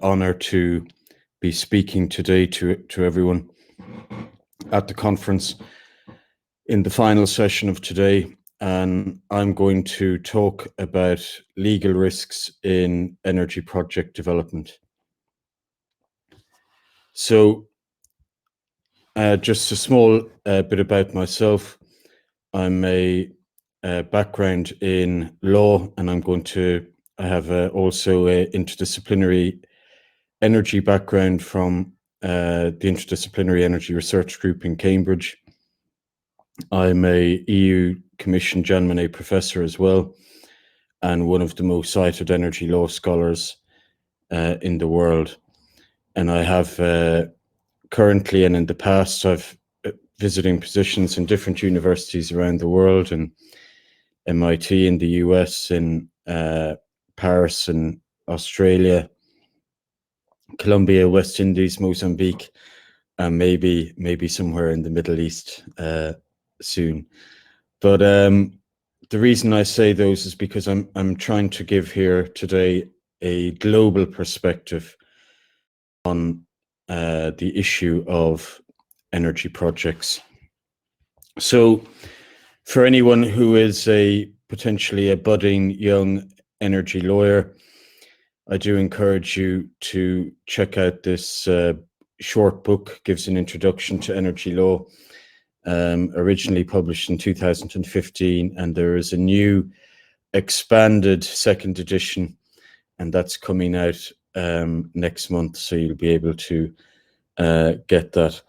honor to be speaking today to everyone at the conference in the final session of today, and I'm going to talk about legal risks in energy project development. So just a small bit about myself. I'm a background in law, and I have also an interdisciplinary energy background from the Interdisciplinary Energy Research Group in Cambridge. I'm a EU Commission Jean Monnet professor as well, and one of the most cited energy law scholars in the world. And I have currently and in the past, I've visiting positions in different universities around the world, and MIT in the US, in Paris and Australia, Colombia, West Indies, Mozambique, and maybe somewhere in the Middle East soon. But the reason I say those is because I'm trying to give here today a global perspective on the issue of energy projects. So for anyone who is potentially a budding young energy lawyer, I do encourage you to check out this short book, gives an introduction to energy law, originally published in 2015, and there is a new expanded second edition, and that's coming out next month, so you'll be able to get that.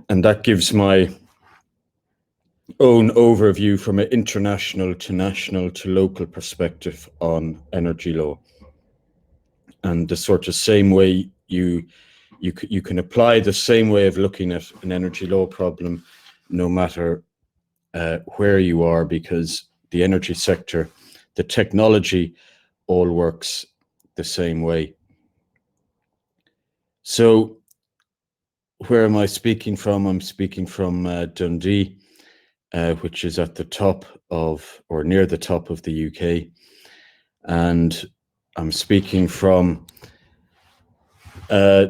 And that gives my own overview from an international to national to local perspective on energy law, and the sort of same way you can apply the same way of looking at an energy law problem no matter where you are, because the energy sector, the technology, all works the same way. So where am I speaking from? I'm speaking from Dundee, which is at the top of, or near the top of the UK. And I'm speaking from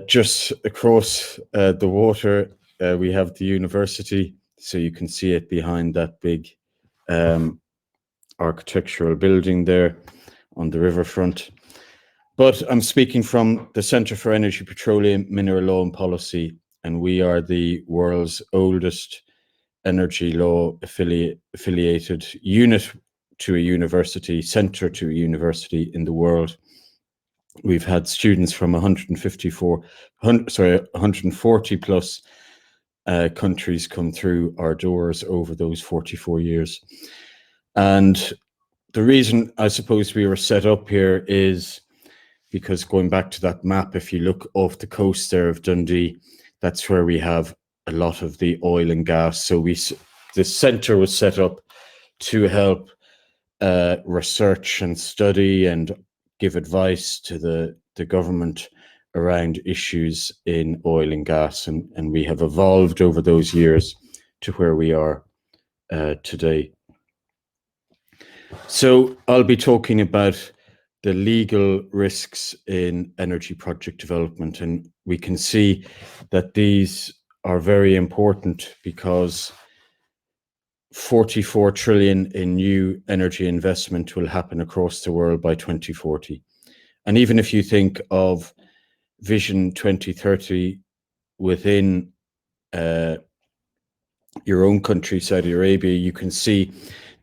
just across the water. We have the university, so you can see it behind that big architectural building there on the riverfront. But I'm speaking from the Centre for Energy, Petroleum, Mineral Law and Policy, and we are the world's oldest energy law affiliated unit to a university, centre to a university in the world. We've had students from 140 plus countries come through our doors over those 44 years. And the reason I suppose we were set up here is because, going back to that map, if you look off the coast there of Dundee, that's where we have a lot of the oil and gas. So the centre was set up to help research and study and give advice to the government around issues in oil and gas, and we have evolved over those years to where we are today. So I'll be talking about the legal risks in energy project development, and we can see that these are very important because 44 trillion in new energy investment will happen across the world by 2040. And even if you think of Vision 2030 within your own country, Saudi Arabia, you can see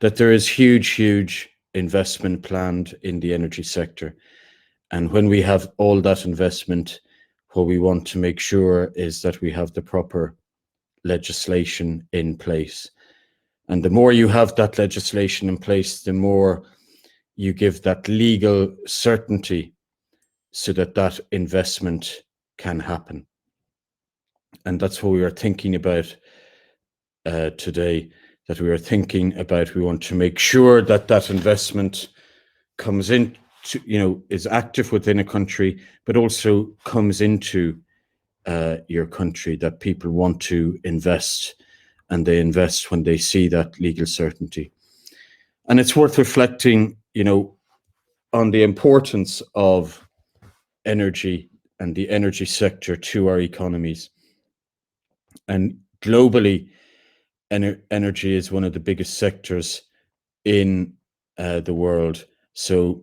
that there is huge investment planned in the energy sector. And when we have all that investment, what we want to make sure is that we have the proper legislation in place. And the more you have that legislation in place, the more you give that legal certainty so that that investment can happen. And that's what we are thinking about today, that we are thinking about. We want to make sure that that investment comes in, is active within a country, but also comes into your country, that people want to invest, and they invest when they see that legal certainty. And it's worth reflecting, on the importance of energy and the energy sector to our economies. And globally, energy is one of the biggest sectors in the world. So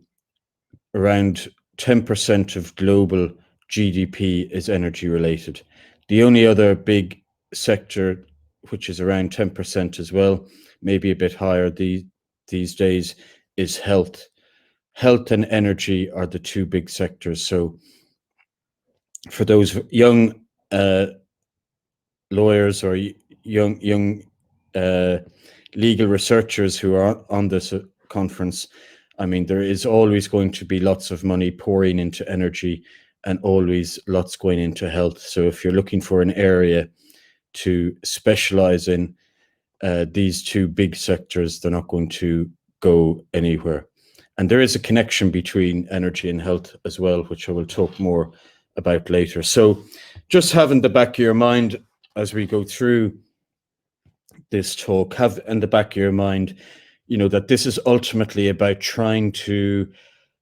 around 10% of global GDP is energy related. The only other big sector, which is around 10% as well, maybe a bit higher these days, is health. Health and energy are the two big sectors. So for those young lawyers or young legal researchers who are on this conference, I mean, there is always going to be lots of money pouring into energy and always lots going into health. So if you're looking for an area to specialize in, these two big sectors, they're not going to go anywhere. And there is a connection between energy and health as well, which I will talk more about later. So just have in the back of your mind as we go through this talk, have in the back of your mind, you know, that this is ultimately about trying to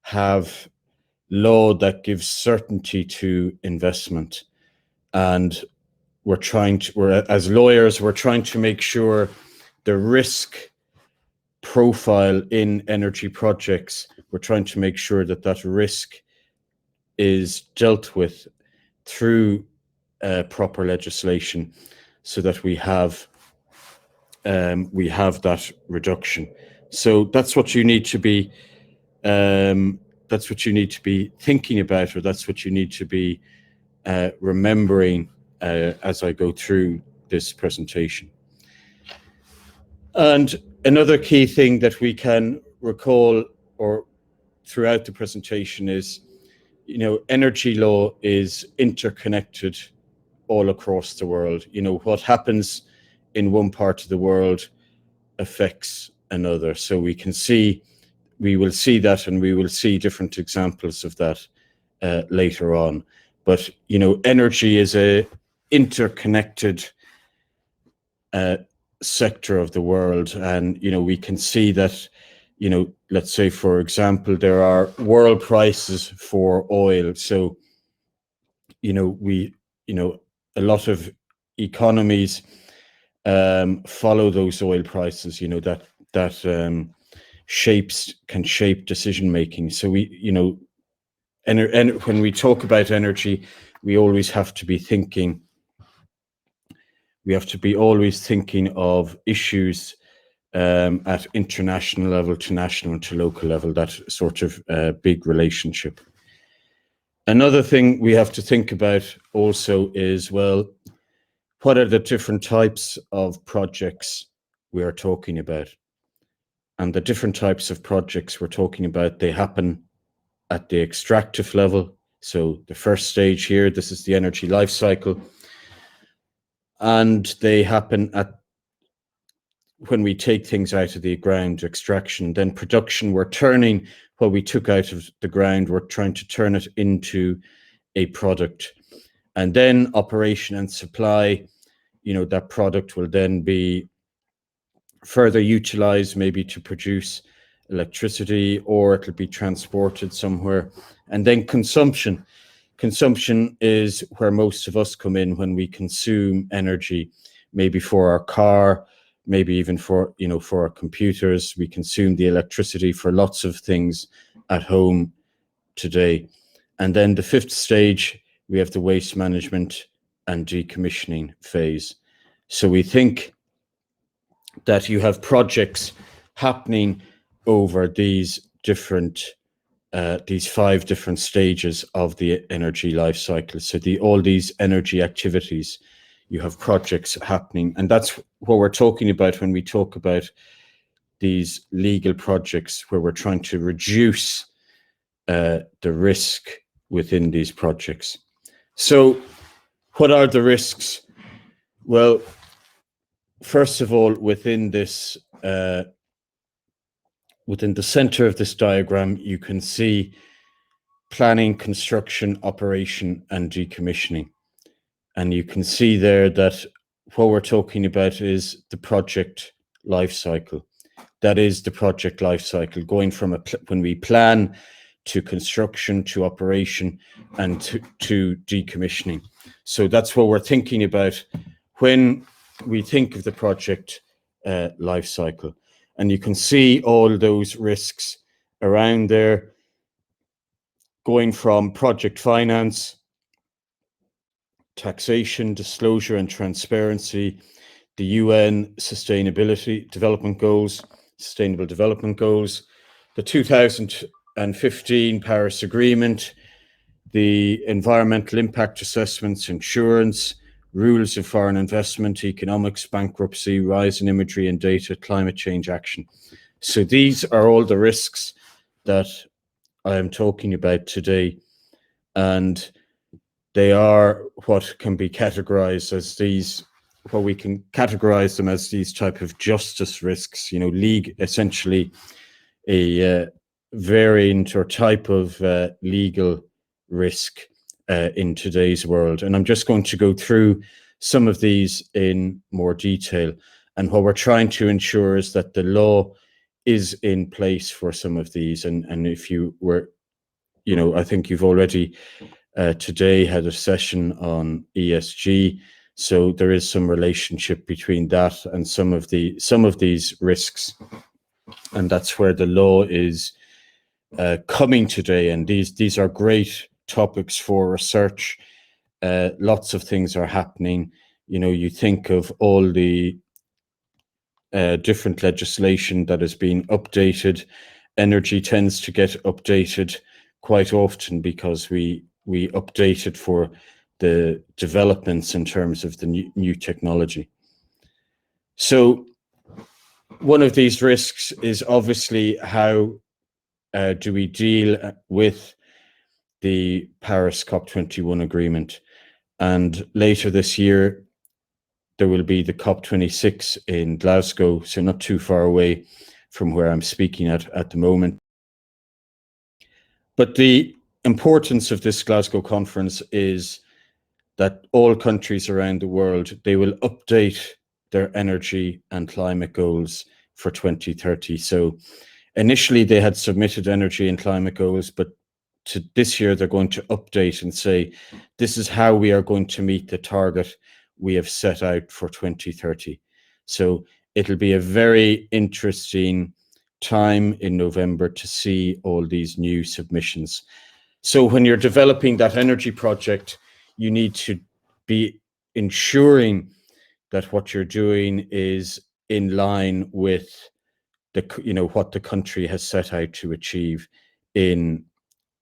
have law that gives certainty to investment. And as lawyers, we're trying to make sure the risk profile in energy projects, we're trying to make sure that that risk is dealt with through proper legislation so that we have that reduction. So that's what you need to be thinking about, or that's what you need to be remembering as I go through this presentation. And another key thing that we can recall or throughout the presentation is, you know, energy law is interconnected all across the world. You know, what happens in one part of the world affects another. So we will see that, and we will see different examples of that later on. But, you know, energy is a interconnected sector of the world. And, you know, we can see that, you know, let's say, for example, there are world prices for oil. So, you know, a lot of economies follow those oil prices, you know, that can shape decision making. So we, you know, and when we talk about energy, we always have to be thinking. We have to be always thinking of issues at international level, to national, to local level. That sort of big relationship. Another thing we have to think about also is, well, what are the different types of projects we are talking about? And the different types of projects we're talking about, they happen at the extractive level. So the first stage here, this is the energy life cycle. And they happen at when we take things out of the ground, extraction. Then production, we're turning what we took out of the ground, we're trying to turn it into a product. And then operation and supply, you know, that product will then be further utilized, maybe to produce electricity, or it'll be transported somewhere. And then consumption. Consumption is where most of us come in, when we consume energy, maybe for our car, maybe even for, you know, for our computers. We consume the electricity for lots of things at home today. And then the fifth stage, we have the waste management and decommissioning phase. So we think that you have projects happening over these five different stages of the energy life cycle. So all these energy activities, you have projects happening. And that's what we're talking about when we talk about these legal projects, where we're trying to reduce the risk within these projects. So what are the risks? Well, first of all, within this, within the center of this diagram, you can see planning, construction, operation, and decommissioning. And you can see there that what we're talking about is the project life cycle. That is the project life cycle, going from when we plan to construction, to operation, and to decommissioning. So that's what we're thinking about when we think of the project life cycle. And you can see all those risks around there, going from project finance, taxation, disclosure and transparency, the UN Sustainability Development Goals, Sustainable Development Goals, the 2015 Paris Agreement, the environmental impact assessments, insurance, rules of foreign investment, economics, bankruptcy, rise in imagery and data, climate change action. So these are all the risks that I am talking about today, and they are what can be categorized as these, what we can categorize them as these type of justice risks, you know, essentially a variant or type of legal risk in today's world. And I'm just going to go through some of these in more detail. And what we're trying to ensure is that the law is in place for some of these. And if you were, you know, I think you've already today had a session on ESG. So there is some relationship between that and some of these risks. And that's where the law is coming today. And these are great topics for research. Lots of things are happening. You know, you think of all the different legislation that has been updated. Energy tends to get updated quite often because we update it for the developments in terms of the new technology. So one of these risks is obviously how do we deal with the Paris COP21 agreement. And later this year, there will be the COP26 in Glasgow, so not too far away from where I'm speaking at the moment. But the importance of this Glasgow conference is that all countries around the world, they will update their energy and climate goals for 2030. So initially they had submitted energy and climate goals, but to this year they're going to update and say, this is how we are going to meet the target we have set out for 2030. So it'll be a very interesting time in November to see all these new submissions. So when you're developing that energy project, you need to be ensuring that what you're doing is in line with what the country has set out to achieve in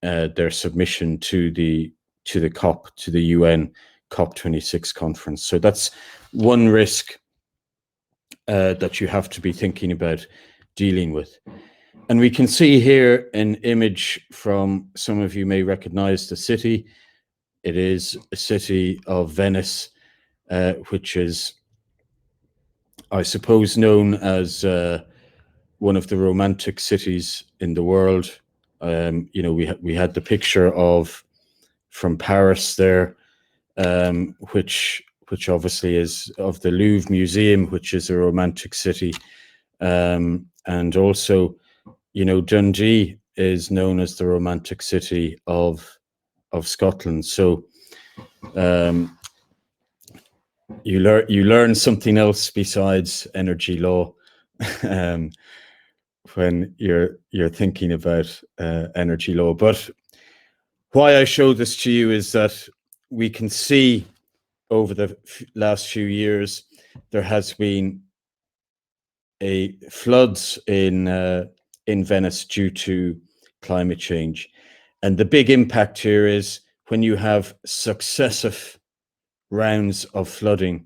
their submission to the UN COP26 conference. So that's one risk that you have to be thinking about dealing with. And we can see here an image from, some of you may recognize the city. It is a city of Venice, which is, I suppose, known as one of the romantic cities in the world. We had the picture from Paris there, which obviously is of the Louvre Museum, which is a romantic city, and also, Dundee is known as the romantic city of Scotland. So you learn something else besides energy law when you're thinking about energy law. But why I show this to you is that we can see over the last few years there has been a floods in Venice due to climate change, and the big impact here is when you have successive rounds of flooding,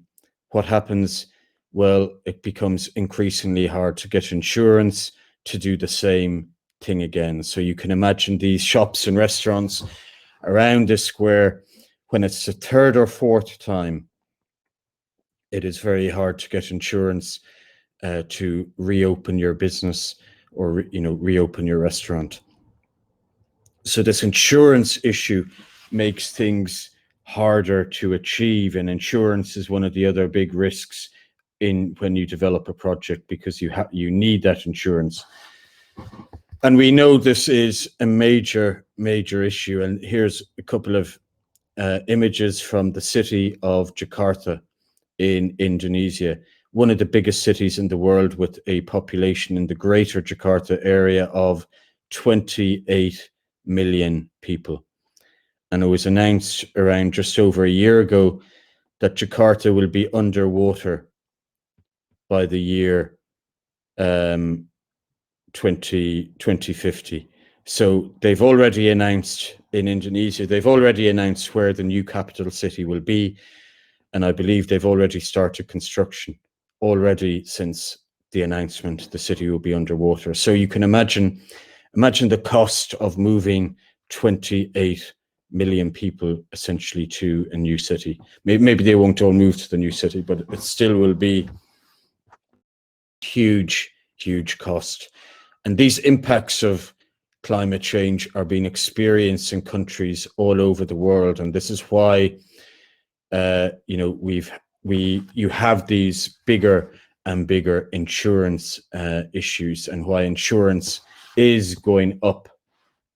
what happens? Well, it becomes increasingly hard to get insurance to do the same thing again. So you can imagine these shops and restaurants around the square, when it's the third or fourth time, it is very hard to get insurance to reopen your business or reopen your restaurant. So this insurance issue makes things harder to achieve, and insurance is one of the other big risks when you develop a project, because you need that insurance. And we know this is a major issue. And here's a couple of images from the city of Jakarta in Indonesia, one of the biggest cities in the world, with a population in the greater Jakarta area of 28 million people. And it was announced around just over a year ago that Jakarta will be underwater by the year 2050. So they've already announced in Indonesia, they've already announced where the new capital city will be. And I believe they've already started construction already since the announcement the city will be underwater. So you can imagine the cost of moving 28 million people essentially to a new city. Maybe they won't all move to the new city, but it still will be huge cost. And these impacts of climate change are being experienced in countries all over the world. And this is why you have these bigger and bigger insurance issues, and why insurance is going up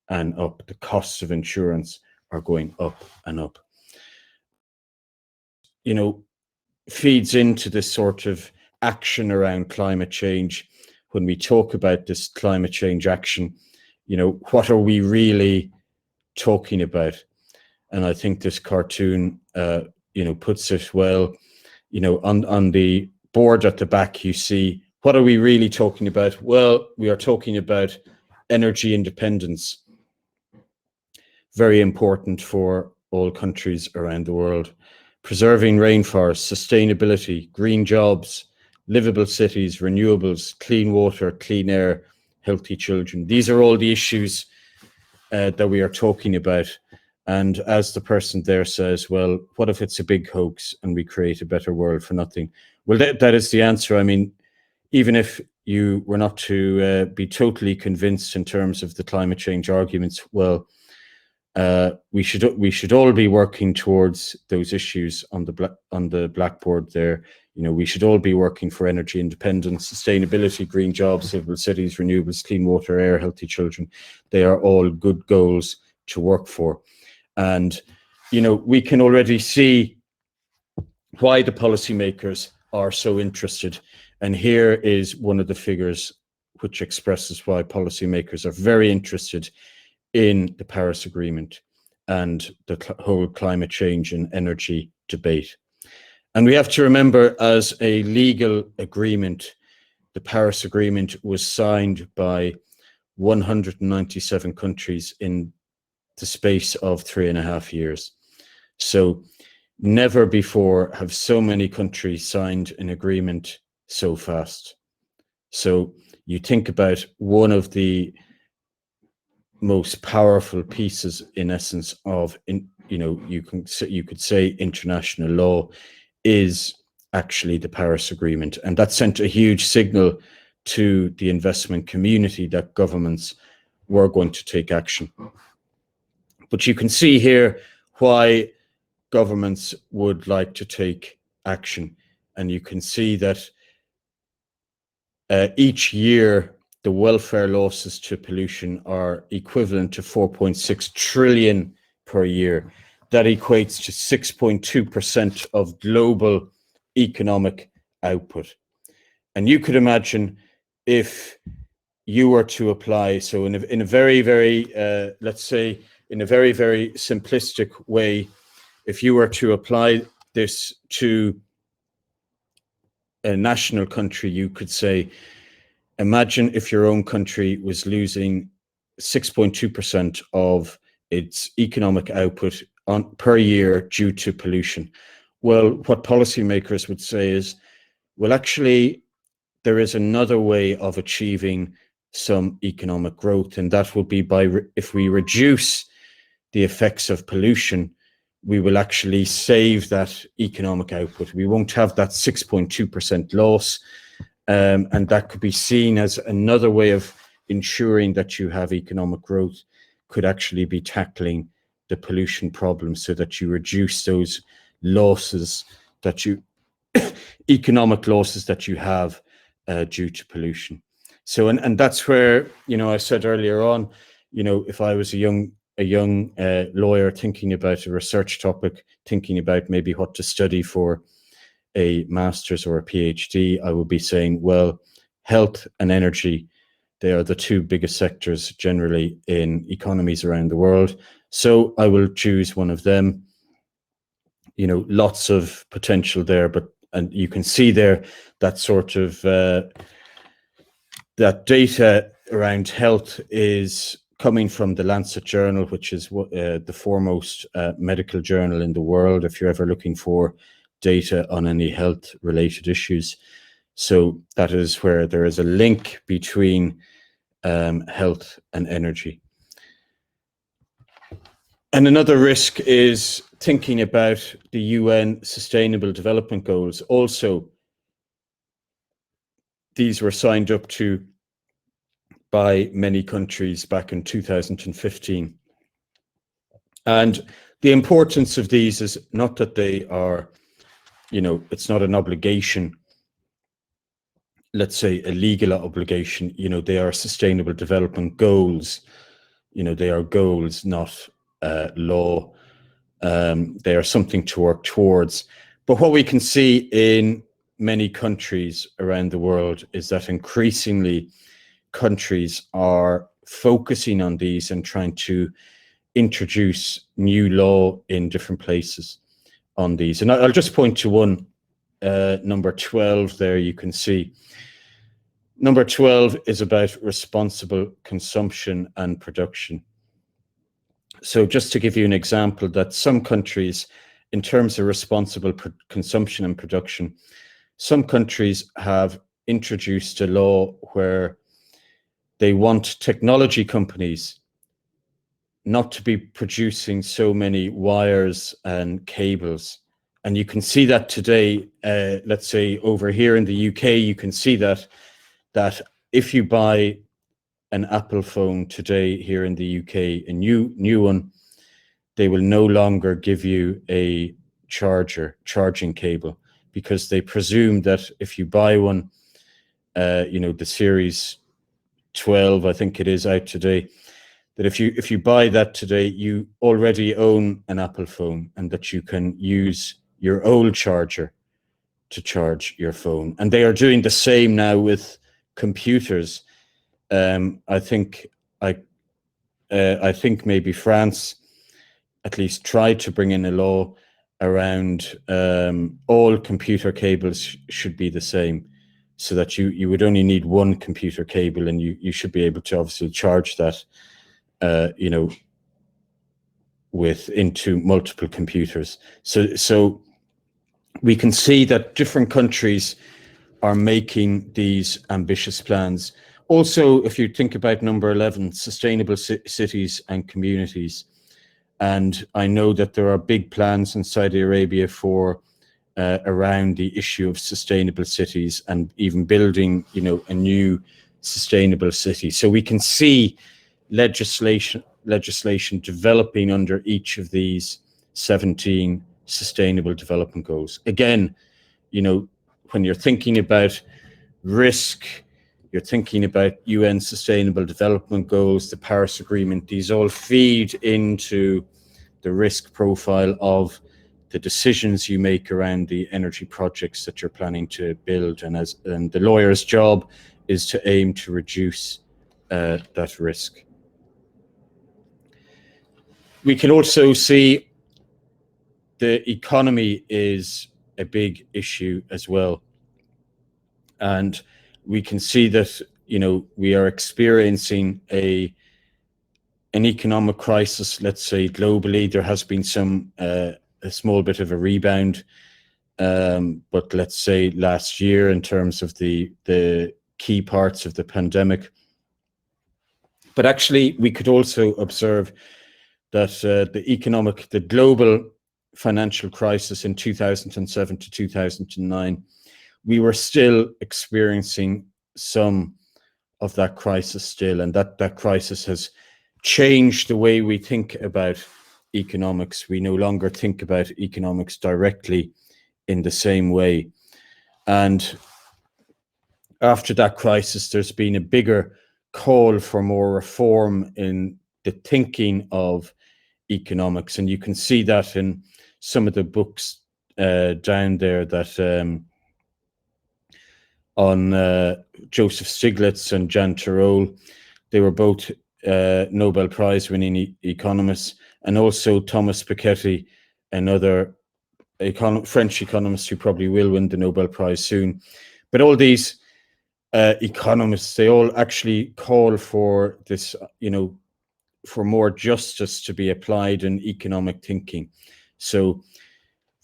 and up. The costs of insurance are going up and up. Feeds into this sort of action around climate change. When we talk about this climate change action, what are we really talking about? And I think this cartoon puts it well. On the board at the back, you see, what are we really talking about? Well, we are talking about energy independence. Very important for all countries around the world. Preserving rainforests, sustainability, green jobs, livable cities, renewables, clean water, clean air, healthy children. These are all the issues that we are talking about. And as the person there says, well, what if it's a big hoax and we create a better world for nothing? Well, that is the answer. I mean, even if you were not to be totally convinced in terms of the climate change arguments, well, we should all be working towards those issues on the blackboard there. We should all be working for energy independence, sustainability, green jobs, livable cities, renewables, clean water, air, healthy children. They are all good goals to work for. And, we can already see why the policymakers are so interested. And here is one of the figures which expresses why policymakers are very interested in the Paris Agreement and the whole climate change and energy debate. And we have to remember, as a legal agreement, the Paris Agreement was signed by 197 countries in the space of 3.5 years. So never before have so many countries signed an agreement so fast. So you think about one of the most powerful pieces, in essence, of you could say international law is actually the Paris Agreement, and that sent a huge signal to the investment community that governments were going to take action. But you can see here why governments would like to take action, and you can see that each year the welfare losses to pollution are equivalent to 4.6 trillion per year. That equates to 6.2% of global economic output. And you could imagine if you were to apply, so in a very, very, let's say, in a very, very simplistic way, if you were to apply this to a national country, you could say, imagine if your own country was losing 6.2% of its economic output per year due to pollution. Well, what policymakers would say is, well, actually, there is another way of achieving some economic growth, and that will be by if we reduce the effects of pollution, we will actually save that economic output. We won't have that 6.2% loss. And that could be seen as another way of ensuring that you have economic growth, could actually be tackling the pollution problem so that you reduce those losses that you, economic losses that you have due to pollution. So, and that's where, I said earlier on, if I was a young lawyer thinking about a research topic, thinking about maybe what to study for a master's or a PhD, I would be saying, well, health and energy, they are the two biggest sectors generally in economies around the world. So I will choose one of them. Lots of potential there, and you can see there that sort of that data around health is coming from the Lancet Journal, which is the foremost medical journal in the world, if you're ever looking for data on any health-related issues. So that is where there is a link between health and energy. And another risk is thinking about the UN Sustainable Development Goals. Also, these were signed up to by many countries back in 2015. And the importance of these is not that they are, it's not an obligation, let's say a legal obligation, they are sustainable development goals. They are goals, not law. They are something to work towards. But what we can see in many countries around the world is that increasingly countries are focusing on these and trying to introduce new law in different places on these. And I'll just point to one, number 12 there, you can see. Number 12 is about responsible consumption and production. So just to give you an example, that some countries, in terms of responsible consumption and production, some countries have introduced a law where they want technology companies not to be producing so many wires and cables. And you can see that today, let's say over here in the UK, you can see that if you buy an Apple phone today here in the UK, a new one, they will no longer give you a charging cable, because they presume that if you buy one, the Series 12, I think it is out today, that if you buy that today, you already own an Apple phone, and that you can use your old charger to charge your phone. And they are doing the same now with computers. I think maybe France at least tried to bring in a law around all computer cables should be the same, so that you would only need one computer cable, and you should be able to obviously charge that into multiple computers. So we can see that different countries are making these ambitious plans. Also, if you think about number 11, sustainable cities and communities, and I know that there are big plans in Saudi Arabia for around the issue of sustainable cities, and even building, a new sustainable city. So we can see legislation developing under each of these 17 sustainable development goals. Again, when you're thinking about risk, you're thinking about UN Sustainable Development Goals, the Paris Agreement, these all feed into the risk profile of the decisions you make around the energy projects that you're planning to build. And the lawyer's job is to aim to reduce that risk. We can also see the economy is a big issue as well. And we can see that, we are experiencing an economic crisis, let's say globally. There has been a small bit of a rebound, but let's say last year, in terms of the key parts of the pandemic. But actually, we could also observe that the global financial crisis in 2007 to 2009, we were still experiencing some of that crisis still, and that crisis has changed the way we think about economics. We no longer think about economics directly in the same way. And after that crisis, there's been a bigger call for more reform in the thinking of economics, and you can see that in some of the books down there that on Joseph Stiglitz and Jan Tirole. They were both Nobel Prize winning economists, and also Thomas Piketty, another French economist who probably will win the Nobel Prize soon. But all these economists, they all actually call for this, for more justice to be applied in economic thinking. So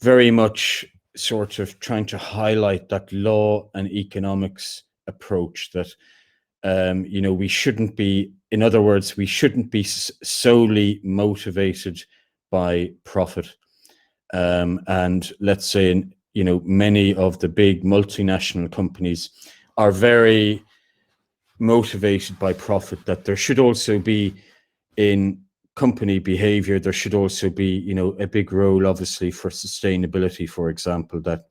very much sort of trying to highlight that law and economics approach that, we shouldn't be, in other words, we shouldn't be solely motivated by profit. And let's say, many of the big multinational companies are very motivated by profit, that there should also be in company behavior, there should also be, a big role, obviously, for sustainability, for example, that,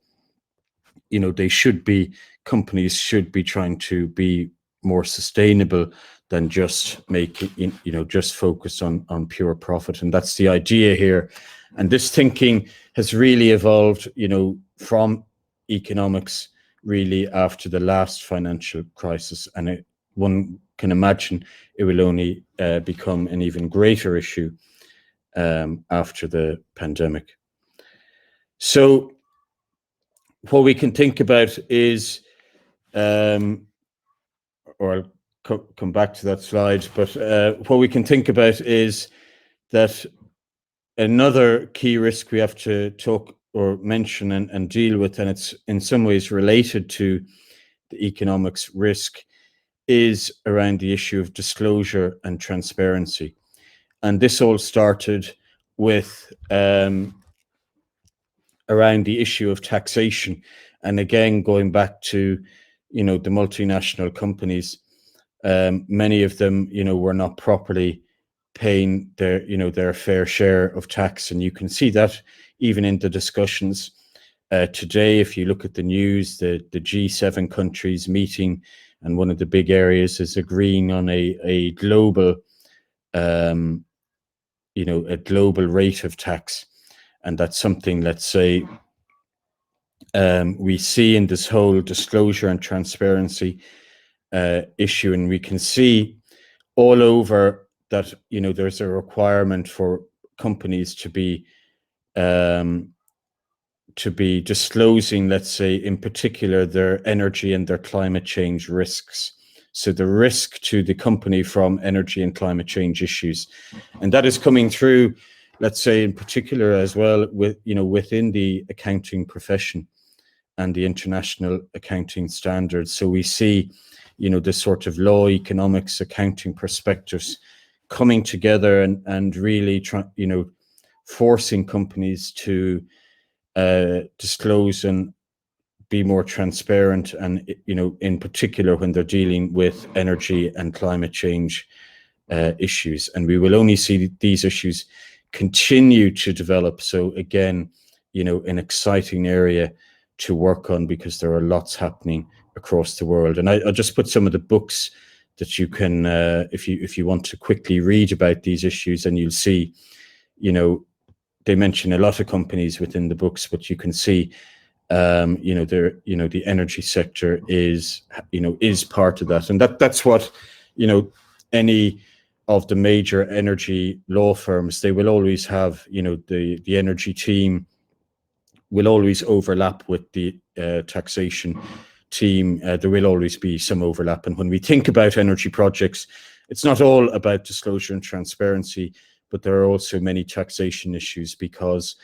companies should be trying to be more sustainable than just making, just focus on pure profit. And that's the idea here. And this thinking has really evolved, from economics really after the last financial crisis. And one can imagine it will only become an even greater issue after the pandemic. So what we can think about is, or I'll come back to that slide, but what we can think about is that another key risk we have to talk or mention and deal with, and it's in some ways related to the economics risk, is around the issue of disclosure and transparency. And this all started with around the issue of taxation. And again, going back to, the multinational companies, many of them, were not properly paying their fair share of tax. And you can see that even in the discussions today. If you look at the news, the G7 countries meeting, and one of the big areas is agreeing on a global, a global rate of tax. And that's something, let's say, we see in this whole disclosure and transparency issue, and we can see all over that, there's a requirement for companies to be disclosing, let's say, in particular, their energy and their climate change risks. So the risk to the company from energy and climate change issues, and that is coming through, let's say, in particular as well with, within the accounting profession and the international accounting standards. So we see, this sort of law, economics, accounting perspectives coming together and really forcing companies to disclose and be more transparent, and in particular when they're dealing with energy and climate change issues. And we will only see these issues continue to develop. So again, an exciting area to work on, because there are lots happening across the world. And I'll just put some of the books that you can, if you want to quickly read about these issues, and you'll see, they mention a lot of companies within the books, but you can see, the energy sector is part of that. And that's what, any of the major energy law firms, they will always have, the energy team will always overlap with the taxation team. There will always be some overlap. And when we think about energy projects, it's not all about disclosure and transparency, but there are also many taxation issues, because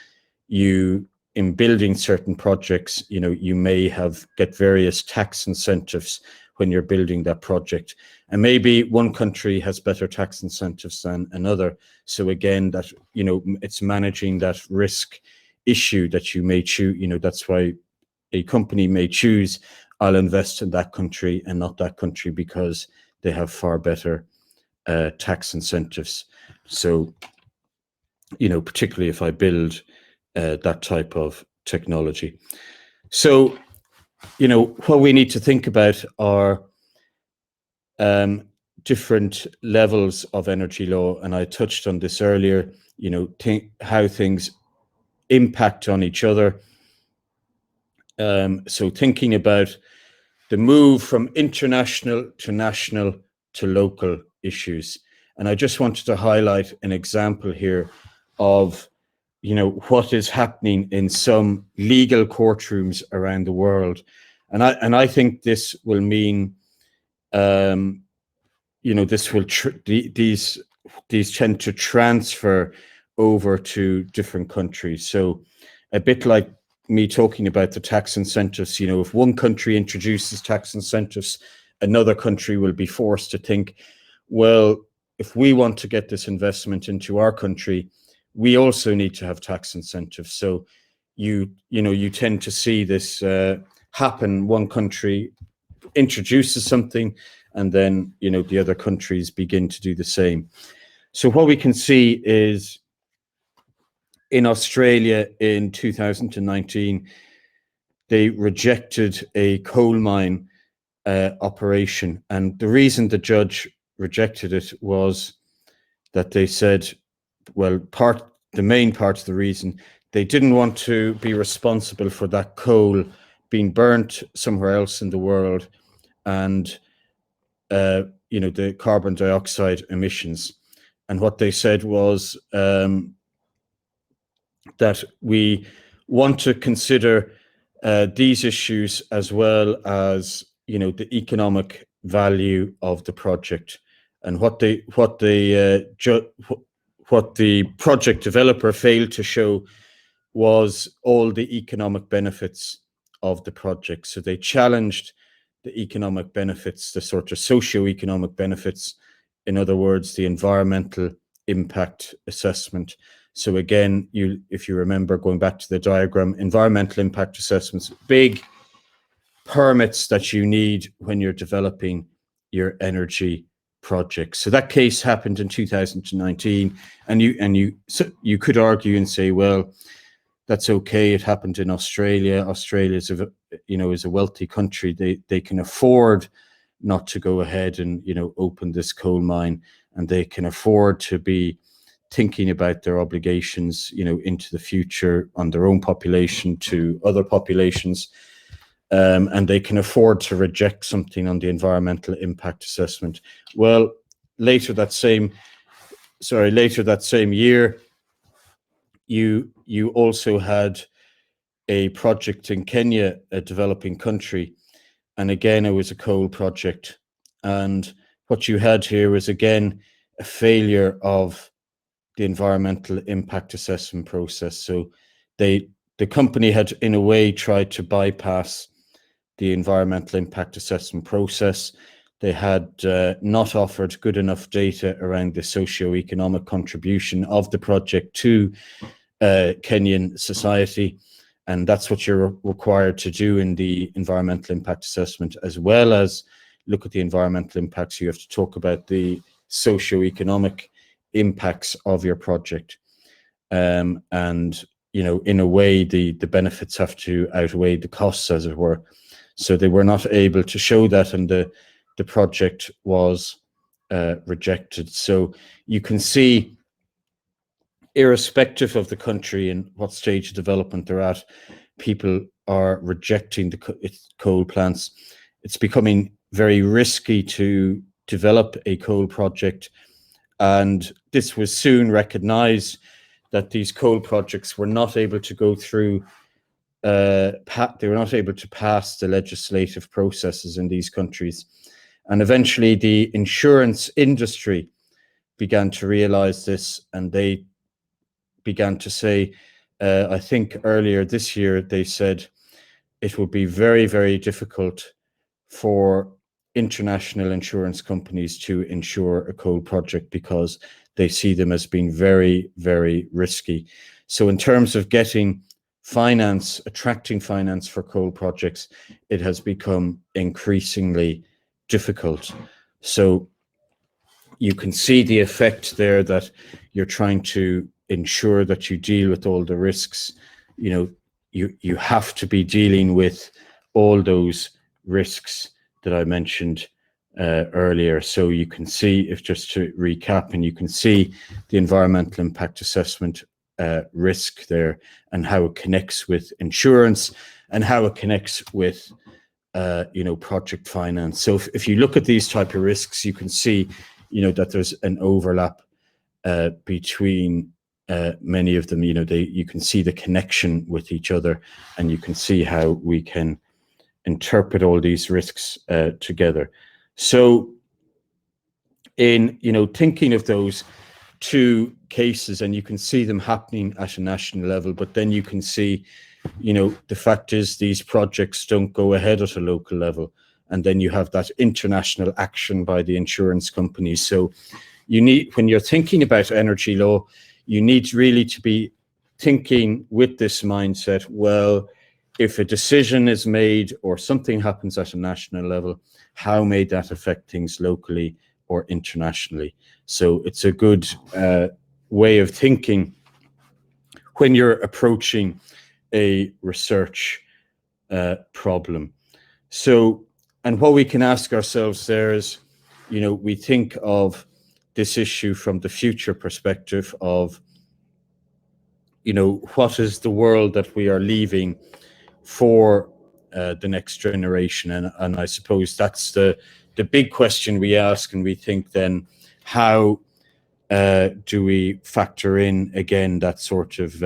in building certain projects, you may get various tax incentives when you're building that project. And maybe one country has better tax incentives than another. So again, that, it's managing that risk issue that you may choose. That's why a company may choose, I'll invest in that country and not that country, because they have far better tax incentives. So, particularly if I build that type of technology. So what we need to think about are different levels of energy law, and I touched on this earlier. How things impact on each other. So thinking about the move from international to national to local issues. And I just wanted to highlight an example here of, what is happening in some legal courtrooms around the world. And I think this will mean, this will these tend to transfer over to different countries. So a bit like me talking about the tax incentives, if one country introduces tax incentives, another country will be forced to think, well, if we want to get this investment into our country, we also need to have tax incentives. So you tend to see this happen. One country introduces something, and then the other countries begin to do the same. So what we can see is in Australia in 2019, they rejected a coal mine operation, and the reason the judge rejected it was that they said, well, the main part of the reason, they didn't want to be responsible for that coal being burnt somewhere else in the world, and the carbon dioxide emissions. And what they said was that we want to consider these issues as well as the economic value of the project. And what the project developer failed to show was all the economic benefits of the project. So they challenged the economic benefits, the sort of socio-economic benefits, in other words, the environmental impact assessment. So again, if you remember, going back to the diagram, environmental impact assessments, big permits that you need when you're developing your energy project. So that case happened in 2019, and you could argue and say, well, that's okay. It happened in Australia. Australia is a wealthy country. They can afford not to go ahead and open this coal mine, and they can afford to be thinking about their obligations into the future on their own population to other populations, and they can afford to reject something on the environmental impact assessment. Well, later that same year, you also had a project in Kenya, a developing country, and again it was a coal project. And what you had here was again a failure of the environmental impact assessment process. So the company had in a way tried to bypass the environmental impact assessment process. They had not offered good enough data around the socio-economic contribution of the project to Kenyan society. And that's what you're required to do in the environmental impact assessment, as well as look at the environmental impacts. You have to talk about the socio-economic impacts of your project. And, in a way, the benefits have to outweigh the costs, as it were. So they were not able to show that, and the project was rejected. So you can see, irrespective of the country and what stage of development they're at, people are rejecting the coal plants. It's becoming very risky to develop a coal project, and this was soon recognized that these coal projects were not able to go through, they were not able to pass the legislative processes in these countries. And eventually the insurance industry began to realize this, and they began to say, I think earlier this year, they said it would be very, very difficult for international insurance companies to insure a coal project because they see them as being very, very risky. So in terms of getting finance, attracting finance for coal projects, it has become increasingly difficult. So you can see the effect there, that you're trying to ensure that you deal with all the risks. You have to be dealing with all those risks that I mentioned earlier. So you can see, if just to recap, and you can see the environmental impact assessment risk there, and how it connects with insurance, and how it connects with project finance. So if you look at these type of risks, you can see that there's an overlap between many of them. You can see the connection with each other, and you can see how we can interpret all these risks together. So in thinking of those two cases, and you can see them happening at a national level, but then you can see the fact is these projects don't go ahead at a local level, and then you have that international action by the insurance companies. So you need, when you're thinking about energy law, you need really to be thinking with this mindset, well, if a decision is made or something happens at a national level, how may that affect things locally or internationally? So it's a good way of thinking when you're approaching a research problem. So, and what we can ask ourselves there is, we think of this issue from the future perspective of, what is the world that we are leaving for the next generation? And I suppose that's the big question we ask, and we think then, how do we factor in, again, that sort of,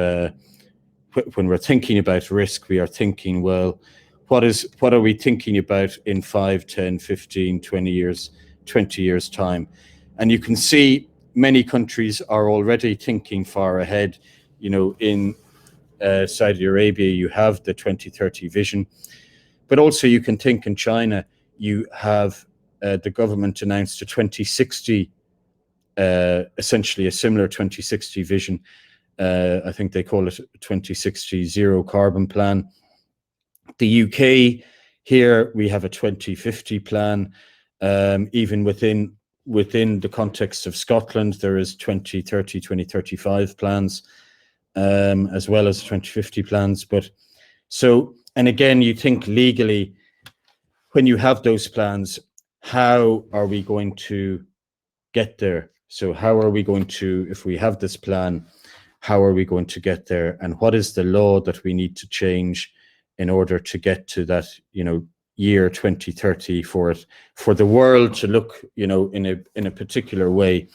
when we're thinking about risk, we are thinking, well, what are we thinking about in 5, 10, 15, 20 years time? And you can see many countries are already thinking far ahead. In Saudi Arabia, you have the 2030 vision, but also you can think in China, you have the government announced a 2060, essentially a similar 2060 vision. I think they call it 2060 zero carbon plan. The UK, here we have a 2050 plan. Even within the context of Scotland, there is 2030, 2035 plans, as well as 2050 plans. But so, and again, you think legally, when you have those plans, how are we going to get there? So how are we going to, if we have this plan, how are we going to get there? And what is the law that we need to change in order to get to that, year 2030 for the world to look, in a particular way?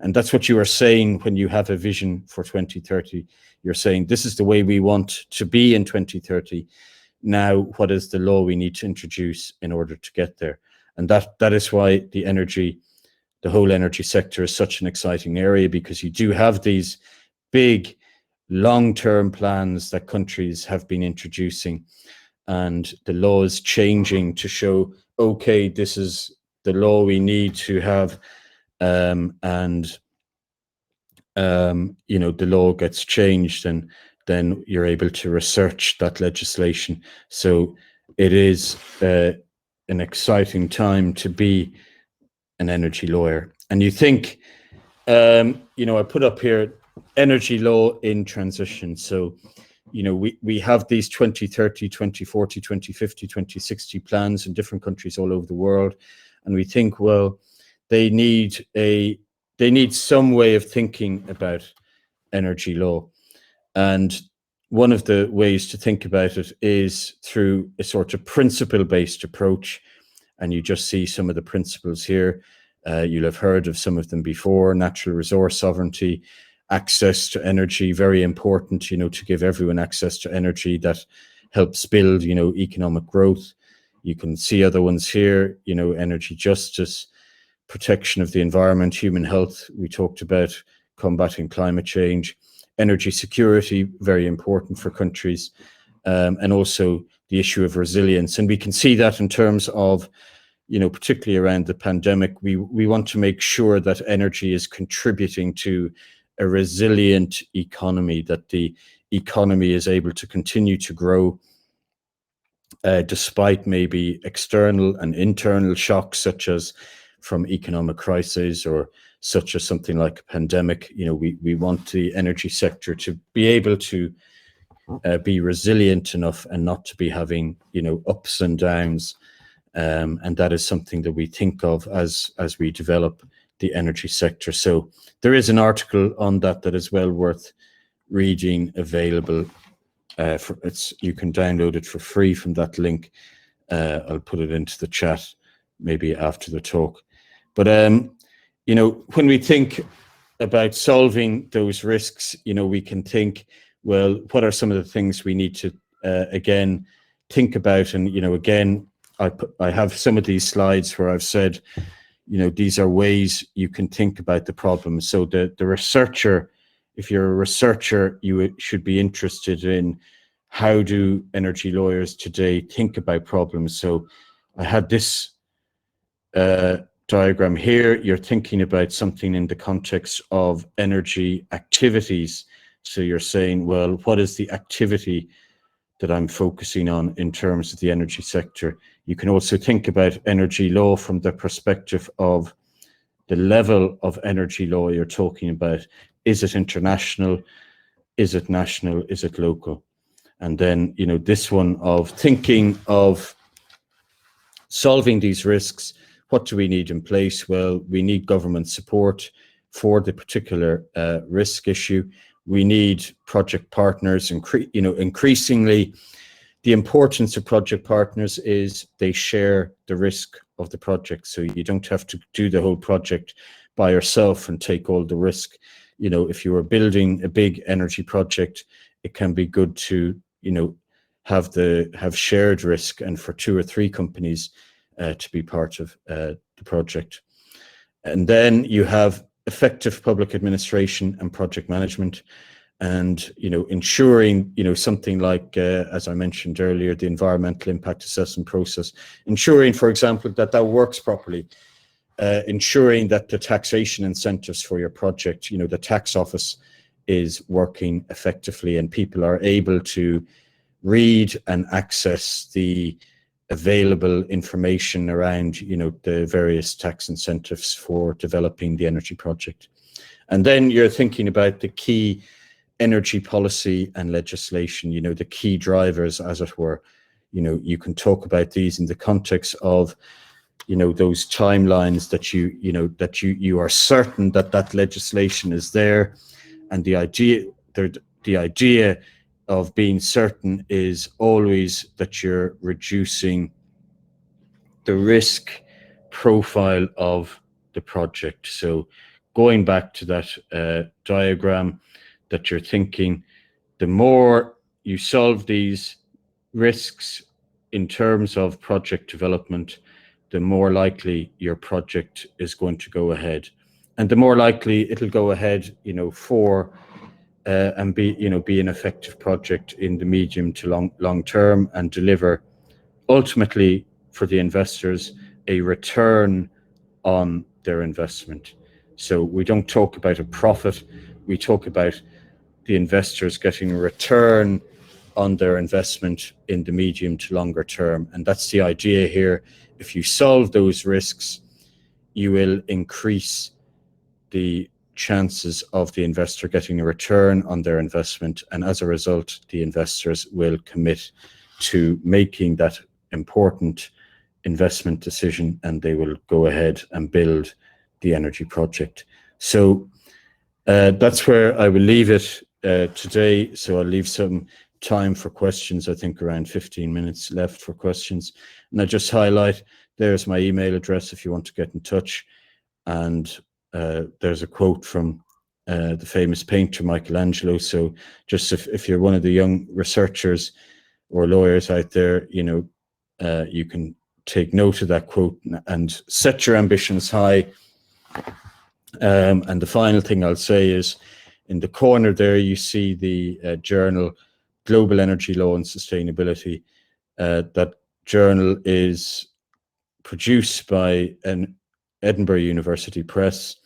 And that's what you are saying when you have a vision for 2030. You're saying, this is the way we want to be in 2030. Now, what is the law we need to introduce in order to get there? And that is why the whole energy sector is such an exciting area, because you do have these big long-term plans that countries have been introducing, and the law is changing to show, okay, this is the law we need to have, the law gets changed, and then you're able to research that legislation. So it is an exciting time to be an energy lawyer. And you think, I put up here energy law in transition. So, we have these 2030, 2040, 2050, 2060 plans in different countries all over the world. And we think, well, they need some way of thinking about energy law. And one of the ways to think about it is through a sort of principle-based approach. And you just see some of the principles here. You'll have heard of some of them before: natural resource sovereignty, access to energy, very important, to give everyone access to energy. That helps build, economic growth. You can see other ones here, energy justice, protection of the environment, human health. We talked about combating climate change, energy security, very important for countries, and also the issue of resilience. And we can see that in terms of, particularly around the pandemic, we want to make sure that energy is contributing to a resilient economy, that the economy is able to continue to grow despite maybe external and internal shocks, such as from economic crises or such as something like a pandemic. We want the energy sector to be able to be resilient enough and not to be having, you know, ups and downs. And that is something that we think of as we develop the energy sector. So there is an article on that is well worth reading, available. You can download it for free from that link. I'll put it into the chat maybe after the talk. But you know, when we think about solving those risks, you know, we can think, well, what are some of the things we need to again think about? And you know, again, I have some of these slides where I've said, you know, these are ways you can think about the problem. So the researcher, if you're a researcher, you should be interested in how do energy lawyers today think about problems. So I had this diagram here. You're thinking about something in the context of energy activities. So you're saying, well, what is the activity that I'm focusing on in terms of the energy sector? You can also think about energy law from the perspective of the level of energy law you're talking about. Is it international? Is it national? Is it local? And then, you know, this one of thinking of solving these risks. What do we need in place? Well, we need government support for the particular risk issue. We need project partners. You know, increasingly, the importance of project partners is they share the risk of the project. So you don't have to do the whole project by yourself and take all the risk. You know, if you are building a big energy project, it can be good to, you know, have shared risk, and for 2 or 3 companies to be part of the project. And then you have effective public administration and project management, and you know, ensuring, you know, something like as I mentioned earlier, the environmental impact assessment process, ensuring, for example, that works properly, ensuring that the taxation incentives for your project, you know, the tax office is working effectively and people are able to read and access the available information around, you know, the various tax incentives for developing the energy project. And then you're thinking about the key energy policy and legislation, you know, the key drivers, as it were. You know, you can talk about these in the context of, you know, those timelines that you are certain that legislation is there. And the idea of being certain is always that you're reducing the risk profile of the project. So going back to that diagram that you're thinking, the more you solve these risks in terms of project development, the more likely your project is going to go ahead. And the more likely it'll go ahead, you know, for and be an effective project in the medium to long term, and deliver ultimately for the investors a return on their investment. So we don't talk about a profit, we talk about the investors getting a return on their investment in the medium to longer term. And that's the idea here. If you solve those risks, you will increase the chances of the investor getting a return on their investment, and as a result, the investors will commit to making that important investment decision, and they will go ahead and build the energy project. So that's where I will leave it today. So I'll leave some time for questions. I think around 15 minutes left for questions. And I just highlight, there's my email address if you want to get in touch. And there's a quote from the famous painter Michelangelo. So just if you're one of the young researchers or lawyers out there, you know, you can take note of that quote and set your ambitions high. And the final thing I'll say is, in the corner there, you see the journal Global Energy Law and Sustainability. That journal is produced by an Edinburgh University Press.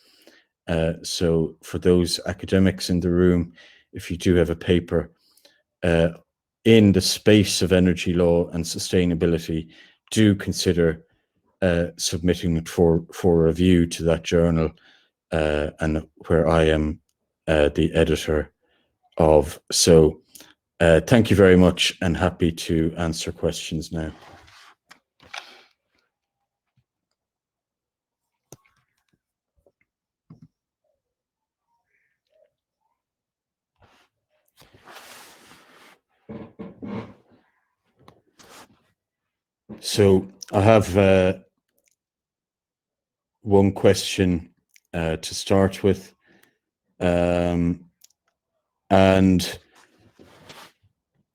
So for those academics in the room, if you do have a paper in the space of energy law and sustainability, do consider submitting it for review to that journal, and where I am the editor of. So Thank you very much, and happy to answer questions now. So I have one question to start with, and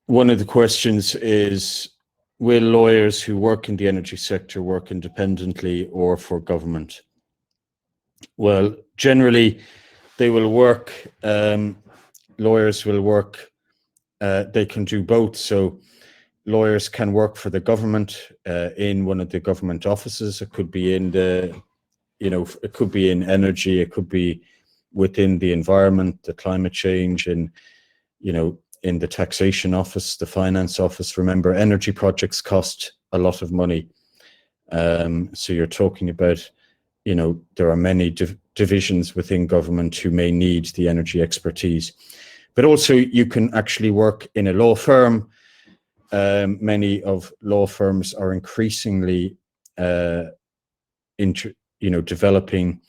one of the questions is, will lawyers who work in the energy sector work independently or for government? Well, generally they will work, lawyers will work, they can do both. So lawyers can work for the government in one of the government offices. It could be in the, it could be in energy, it could be within the environment, the climate change, and, in the taxation office, the finance office. Remember, energy projects cost a lot of money. So you're talking about, there are many divisions within government who may need the energy expertise. But also you can actually work in a law firm. Many of law firms are increasingly developing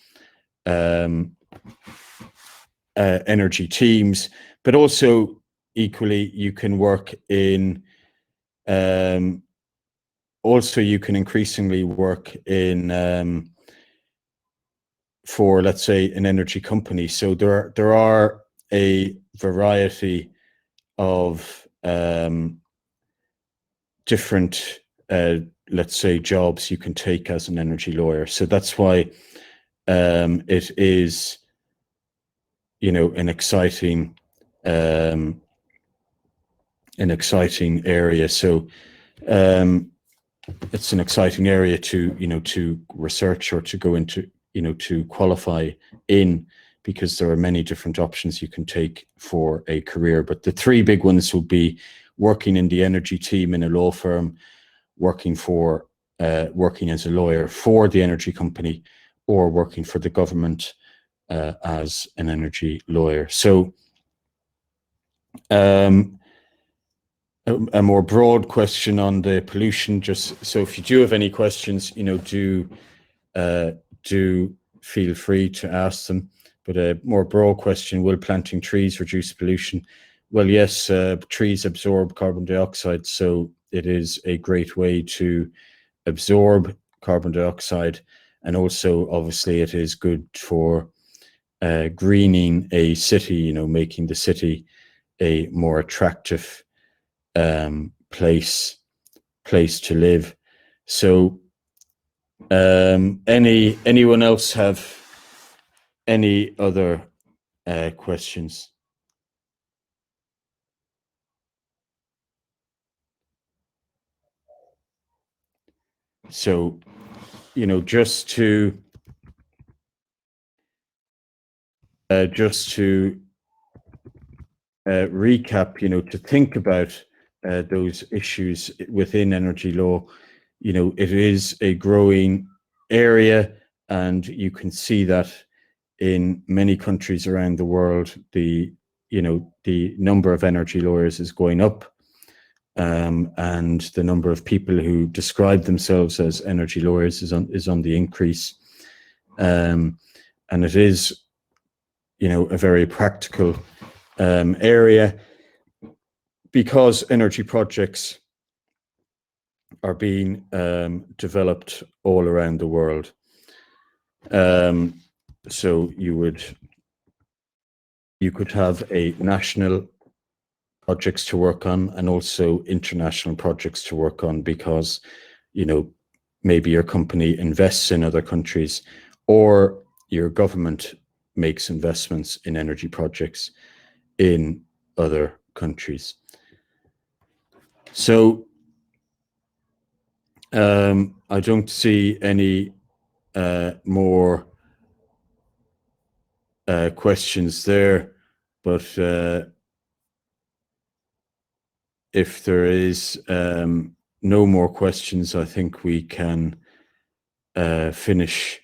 energy teams, but also equally you can work in, also you can increasingly work in for, let's say, an energy company. So there are a variety of different, let's say, jobs you can take as an energy lawyer. So that's why it is, an exciting area. So it's an exciting area to, to research or to go into, to qualify in, because there are many different options you can take for a career. But the three big ones will be working in the energy team in a law firm, working as a lawyer for the energy company, or working for the government as an energy lawyer. So a more broad question on the pollution, just so if you do have any questions, do feel free to ask them. But a more broad question, will planting trees reduce pollution? Well, yes, trees absorb carbon dioxide, so it is a great way to absorb carbon dioxide. And also, obviously, it is good for greening a city, making the city a more attractive place to live. So anyone else have any other questions? So, just to recap, to think about those issues within energy law, it is a growing area, and you can see that in many countries around the world, the number of energy lawyers is going up, and the number of people who describe themselves as energy lawyers is on the increase, and it is, a very practical area, because energy projects are being developed all around the world. So you could have a national projects to work on and also international projects to work on, because maybe your company invests in other countries, or your government makes investments in energy projects in other countries. So I don't see any more questions there, but if there is no more questions, I think we can finish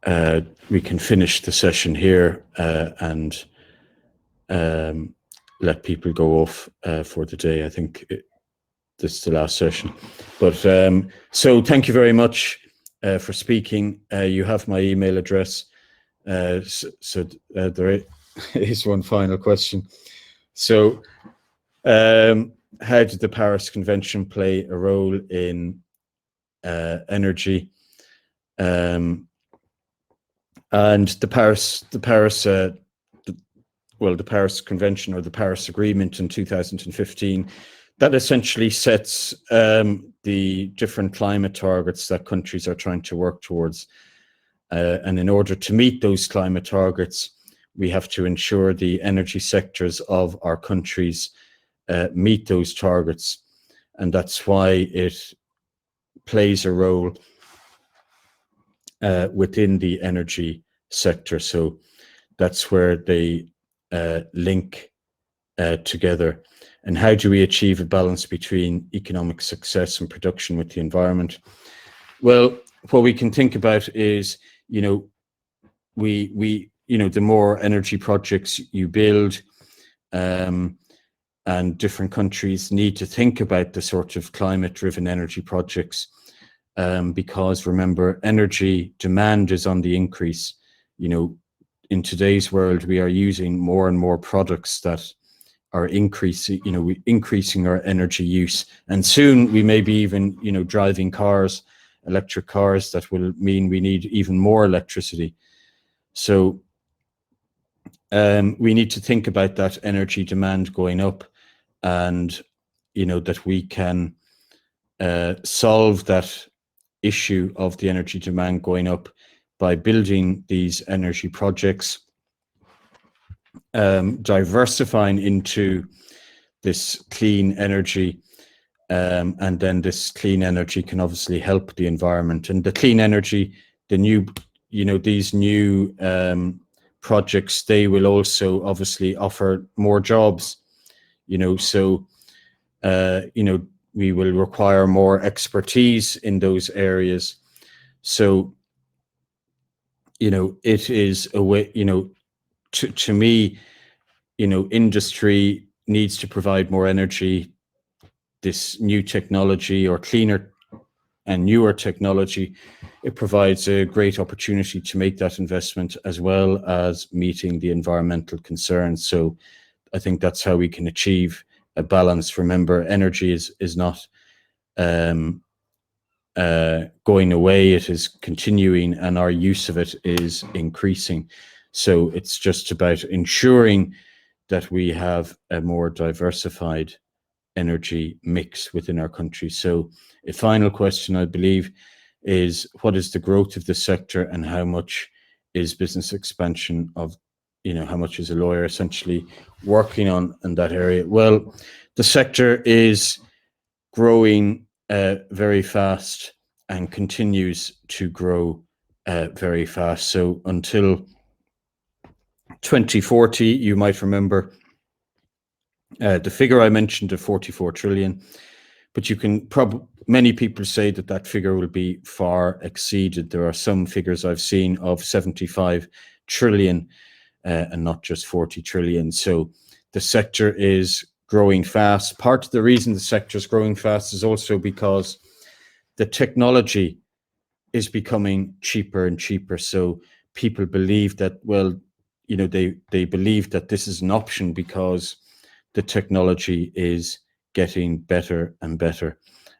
we can finish the session here and let people go off for the day. I think this is the last session. But so thank you very much for speaking. You have my email address. So there is one final question. So how did the Paris Convention play a role in energy? And the Paris Convention, or the Paris Agreement in 2015, that essentially sets the different climate targets that countries are trying to work towards. And in order to meet those climate targets, we have to ensure the energy sectors of our countries meet those targets. And that's why it plays a role within the energy sector. So that's where they link together. And how do we achieve a balance between economic success and production with the environment? Well, what we can think about is, the more energy projects you build, and different countries need to think about the sort of climate-driven energy projects, because remember, energy demand is on the increase. In today's world, we are using more and more products that are increasing our energy use, and soon we may be even driving cars, electric cars, that will mean we need even more electricity. So we need to think about that energy demand going up, and that we can solve that issue of the energy demand going up by building these energy projects, diversifying into this clean energy, and then this clean energy can obviously help the environment. And the clean energy, these new projects, they will also obviously offer more jobs. So we will require more expertise in those areas. So it is a way, to me, industry needs to provide more energy. This new technology, or cleaner and newer technology, it provides a great opportunity to make that investment, as well as meeting the environmental concerns. So I think that's how we can achieve a balance. Remember, energy is not going away, it is continuing, and our use of it is increasing. So it's just about ensuring that we have a more diversified energy mix within our country. So a final question, I believe, is what is the growth of the sector, and how much is business expansion of, how much is a lawyer essentially working on in that area? Well, the sector is growing very fast and continues to grow very fast. So until 2040, you might remember the figure I mentioned of 44 trillion, but you can many people say that figure will be far exceeded. There are some figures I've seen of 75 trillion and not just 40 trillion. So the sector is growing fast. Part of the reason the sector is growing fast is also because the technology is becoming cheaper and cheaper. So people believe that, they believe that this is an option because the technology is getting better and better.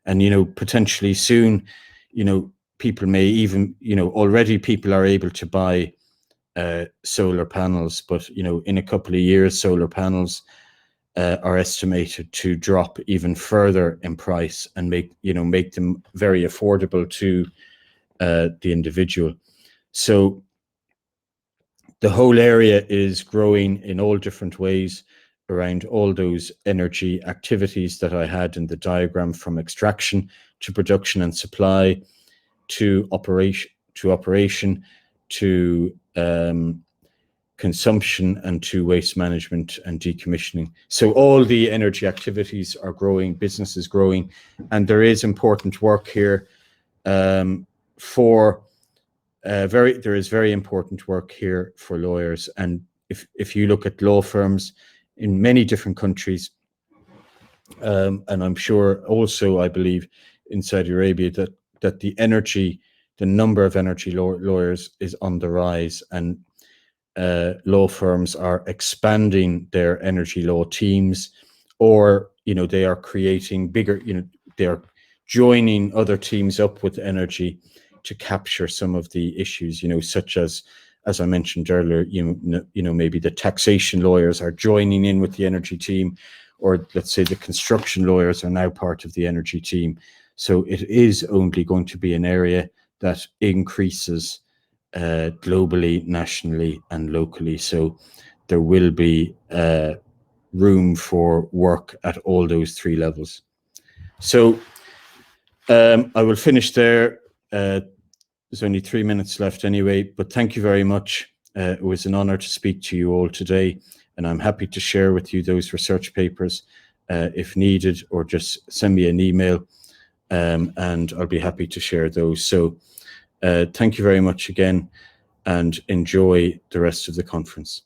And, potentially soon, people may even, already people are able to buy solar panels, but, in a couple of years, solar panels are estimated to drop even further in price and make them very affordable to the individual. So the whole area is growing in all different ways around all those energy activities that I had in the diagram, from extraction to production and supply, to operation, to consumption, and to waste management and decommissioning. So all the energy activities are growing, business is growing, and there is important work here for there is very important work here for lawyers. And if you look at law firms in many different countries, and I'm sure also, I believe, in Saudi Arabia, that the number of energy lawyers is on the rise, and law firms are expanding their energy law teams, or they are creating bigger, they are joining other teams up with energy to capture some of the issues, such as I mentioned earlier, maybe the taxation lawyers are joining in with the energy team, or let's say the construction lawyers are now part of the energy team. So it is only going to be an area that increases globally, nationally, and locally. So there will be room for work at all those three levels. So I will finish there. There's only 3 minutes left anyway, but thank you very much. It was an honor to speak to you all today, and I'm happy to share with you those research papers if needed, or just send me an email, and I'll be happy to share those. So thank you very much again, and enjoy the rest of the conference.